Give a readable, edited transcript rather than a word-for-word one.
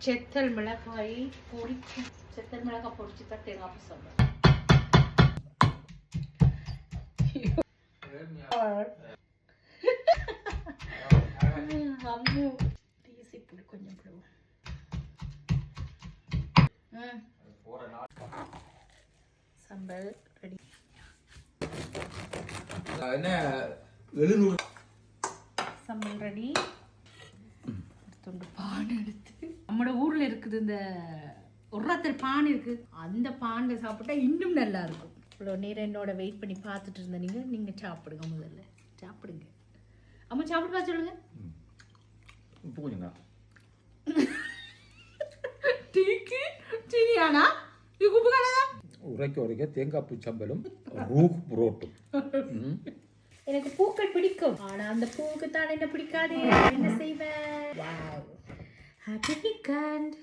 செத்தல் மிளகாய் பொடிச்சு செத்தல் மிளகாய் பொடிச்சு தான் தேங்காய் பூ சாப்பிடுவேன். இப்படி கொஞ்சம் சம்பல் ரெடி. சம்பல் ரெடி. பானை எடுத்து நம்மளோட ஊர்ல இருக்குது இந்த ஒருத்தர் பானை இருக்கு, அந்த பானை சாப்பிட்டா இன்னும் நல்லா இருக்கும். இவ்வளோ நேரம் என்னோட வெயிட் பண்ணி பார்த்துட்டு இருந்த நீங்க சாப்பிடுங்க. முதல்ல சாப்பிடுங்க. அம்மா சாப்பிட்டு பார்த்து சொல்லுங்க. உப்பு கொஞ்சம் டீக்கு டீனியானா இது உப்பு காணதா? உரைக்க தேங்காய் பூ சம்பலும் ரூஹ் புரோட்டும். எனக்கு பூக்கள் பிடிக்கும், ஆனா அந்த பூவுக்கு தான் என்ன பிடிக்காது. என்ன செய்வேன்? Wow, happy weekend.